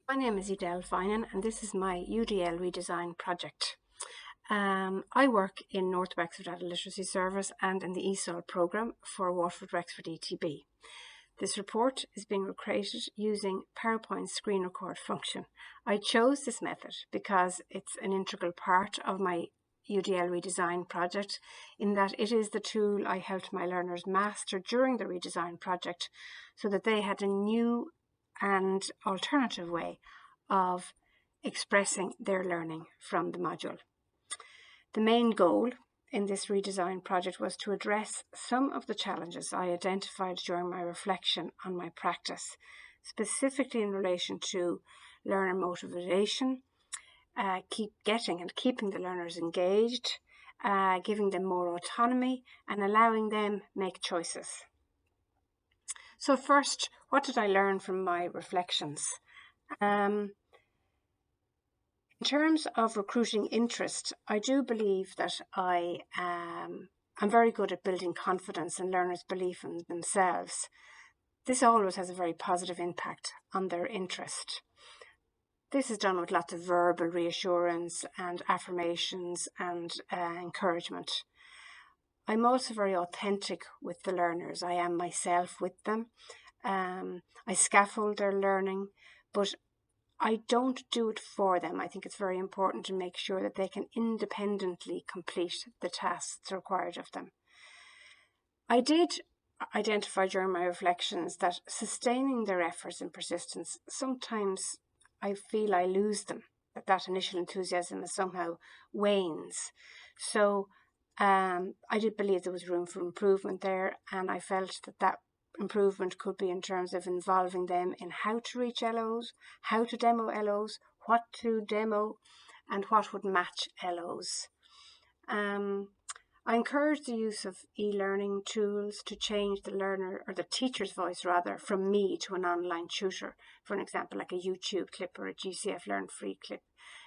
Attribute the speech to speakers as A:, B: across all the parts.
A: My name is UDL Finan and this is my UDL redesign project. I work in North Wexford Adult Literacy Service and in the ESOL programme for Waterford Wexford ETB. This report is being created using PowerPoint screen record function. I chose this method because it's an integral part of my UDL redesign project, in that it is the tool I helped my learners master during the redesign project so that they had a new and alternative way of expressing their learning from the module. The main goal in this redesign project was to address some of the challenges I identified during my reflection on my practice, specifically in relation to learner motivation, keeping the learners engaged, giving them more autonomy and allowing them make choices. So first, what did I learn from my reflections? In terms of recruiting interest, I do believe that I'm very good at building confidence in learners' belief in themselves. This always has a very positive impact on their interest. This is done with lots of verbal reassurance and affirmations and encouragement. I'm also very authentic with the learners. I am myself with them. I scaffold their learning, but I don't do it for them. I think it's very important to make sure that they can independently complete the tasks that's required of them. I did identify during my reflections that sustaining their efforts and persistence, sometimes I feel I lose them, that initial enthusiasm somehow wanes. So I did believe there was room for improvement there, and I felt that improvement could be in terms of involving them in how to reach LOs, how to demo LOs, what to demo, and what would match LOs. I encourage the use of e-learning tools to change the learner, or the teacher's voice rather, from me to an online tutor, for an example like a YouTube clip or a GCF Learn Free clip.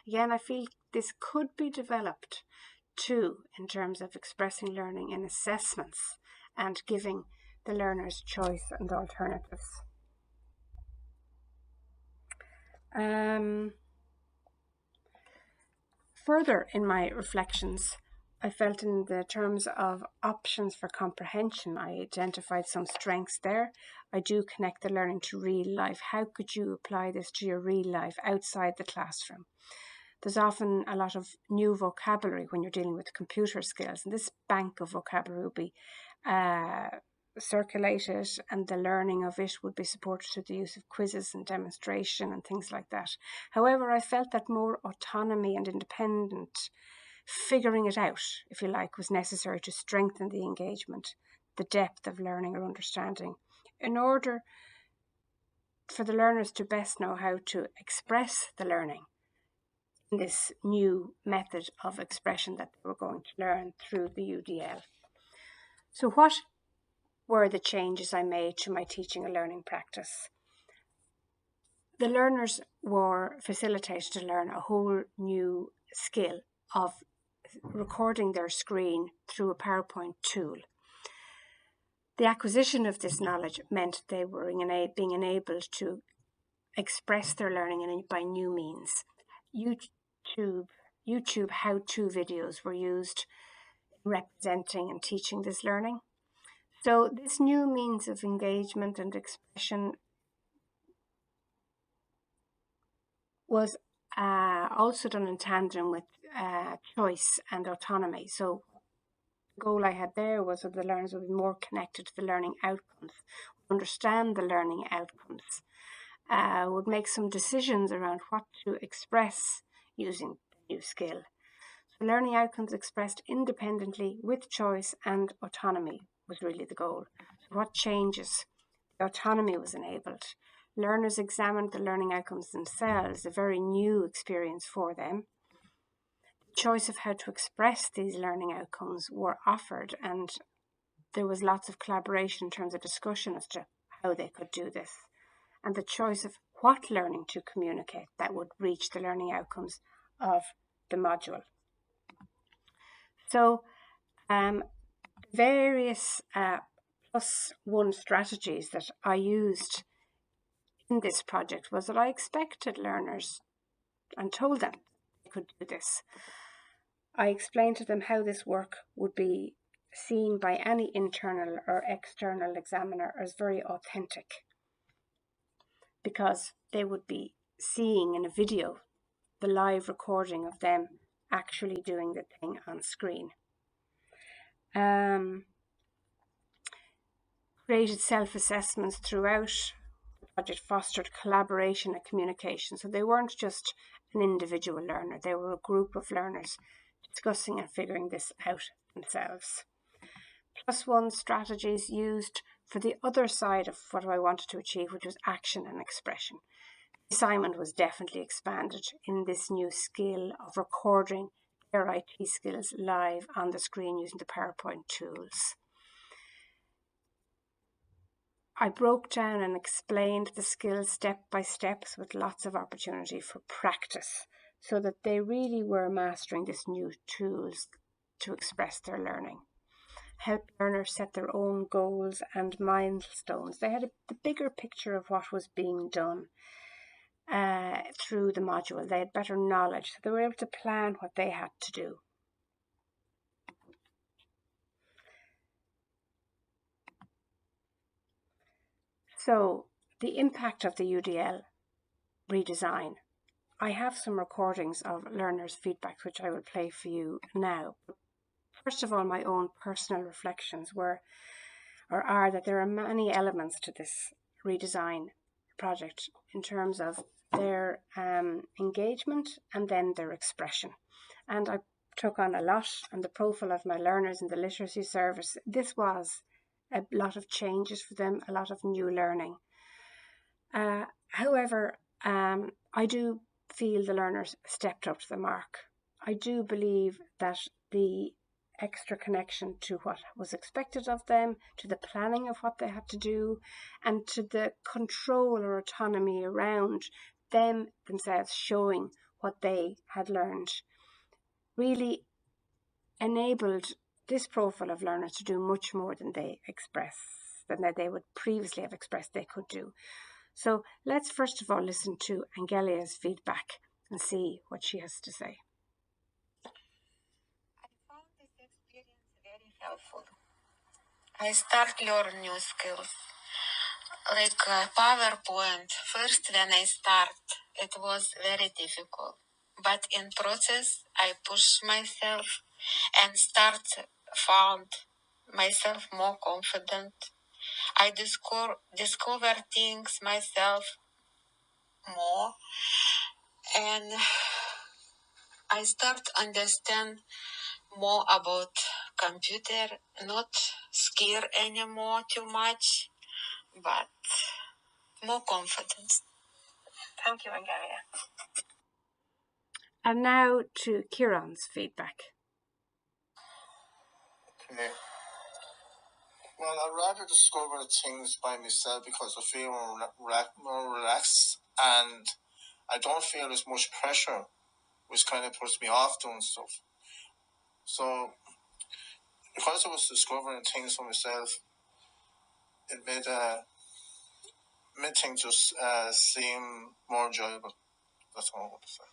A: Again, I feel this could be developed too in terms of expressing learning in assessments and giving the learners choice and alternatives. Further in my reflections, I felt in the terms of options for comprehension, I identified some strengths there. I do connect the learning to real life. How could you apply this to your real life outside the classroom? There's often a lot of new vocabulary when you're dealing with computer skills, and this bank of vocabulary will be circulated, and the learning of it would be supported through the use of quizzes and demonstration and things like that. However, I felt that more autonomy and independent figuring it out, if you like, was necessary to strengthen the engagement, the depth of learning or understanding, in order for the learners to best know how to express the learning in this new method of expression that they were going to learn through the UDL. So what were the changes I made to my teaching and learning practice? The learners were facilitated to learn a whole new skill of recording their screen through a PowerPoint tool. The acquisition of this knowledge meant they were being enabled to express their learning by new means. YouTube how-to videos were used in representing and teaching this learning. So this new means of engagement and expression was also done in tandem with choice and autonomy. So the goal I had there was that the learners would be more connected to the learning outcomes, understand the learning outcomes, would make some decisions around what to express using the new skill. So learning outcomes expressed independently with choice and autonomy was really the goal. So what changes? The autonomy was enabled. Learners examined the learning outcomes themselves, a very new experience for them. The choice of how to express these learning outcomes were offered, and there was lots of collaboration in terms of discussion as to how they could do this, and the choice of what learning to communicate that would reach the learning outcomes of the module. So various +1 strategies that I used in this project was that I expected learners and told them they could do this. I explained to them how this work would be seen by any internal or external examiner as very authentic, because they would be seeing in a video the live recording of them actually doing the thing on screen. Created self-assessments throughout. The project fostered collaboration and communication. So they weren't just an individual learner, they were a group of learners discussing and figuring this out themselves. +1 strategies used for the other side of what I wanted to achieve, which was action and expression. The assignment was definitely expanded in this new skill of recording their IT skills live on the screen using the PowerPoint tools. I broke down and explained the skills step by step with lots of opportunity for practice, so that they really were mastering this new tools to express their learning. Help learners set their own goals and milestones. They had the bigger picture of what was being done through the module. They had better knowledge, so they were able to plan what they had to do. So the impact of the UDL redesign. I have some recordings of learners' feedback which I will play for you now. First of all, my own personal reflections are that there are many elements to this redesign project in terms of their engagement and then their expression. And I took on a lot on the profile of my learners in the literacy service. This was a lot of changes for them, a lot of new learning. However, I do feel the learners stepped up to the mark. I do believe that the extra connection to what was expected of them, to the planning of what they had to do, and to the control or autonomy around themselves showing what they had learned, really enabled this profile of learners to do much more than they would previously have expressed they could do. So let's first of all listen to Angelia's feedback and see what she has to say.
B: I found this experience very helpful. I start learn new skills, like PowerPoint. First, when I start, it was very difficult. But in process, I push myself and found myself more confident. I discover things myself more, and I start understand more about computer, not scare anymore too much, but more confidence. Thank you, Angelia.
A: And now to Kieran's feedback.
C: Okay. Well, I'd rather discover things by myself because I feel more relaxed and I don't feel as much pressure, which kind of puts me off doing stuff. So, because I was discovering things for myself, it made things just seem more enjoyable. That's all I want to say.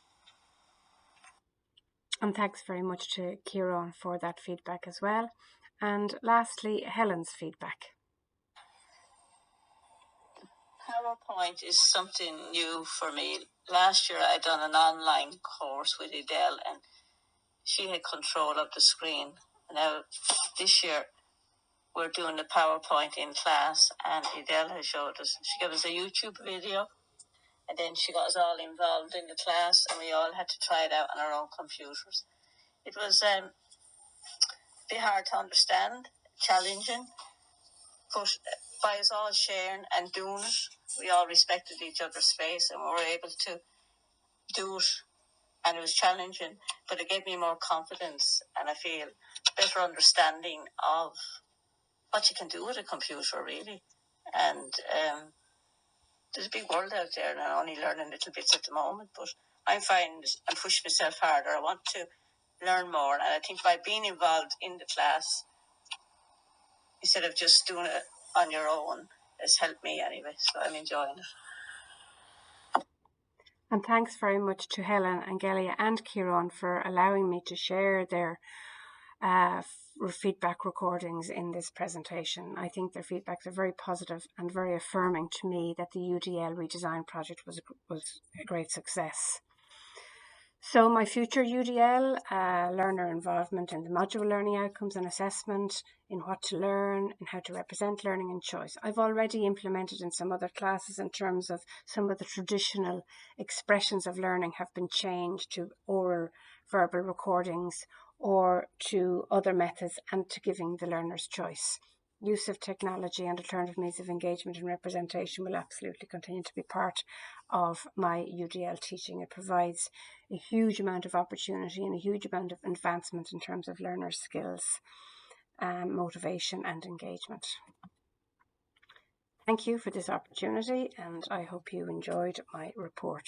A: And thanks very much to Kieran for that feedback as well. And lastly, Helen's feedback.
D: PowerPoint is something new for me. Last year I done an online course with UDL and she had control of the screen. Now this year we're doing the PowerPoint in class and UDL has showed us. She gave us a YouTube video and then she got us all involved in the class and we all had to try it out on our own computers. It was a bit hard to understand, challenging, but by us all sharing and doing it, we all respected each other's space and we were able to do it. And it was challenging, but it gave me more confidence and I feel better understanding of what you can do with a computer, really. And there's a big world out there and I'm only learning little bits at the moment, but I'm pushing myself harder. I want to learn more, and I think by being involved in the class instead of just doing it on your own has helped me anyway, so I'm enjoying it.
A: And thanks very much to Helen, Angelia and Kieran for allowing me to share their feedback recordings in this presentation. I think their feedbacks are very positive and very affirming to me that the UDL redesign project was a great success. So my future UDL, learner involvement in the module learning outcomes and assessment, in what to learn and how to represent learning and choice. I've already implemented in some other classes in terms of some of the traditional expressions of learning have been changed to oral verbal recordings or to other methods and to giving the learners choice. Use of technology and alternative means of engagement and representation will absolutely continue to be part of my UDL teaching. It provides a huge amount of opportunity and a huge amount of advancement in terms of learners' skills, motivation and engagement. Thank you for this opportunity, and I hope you enjoyed my report.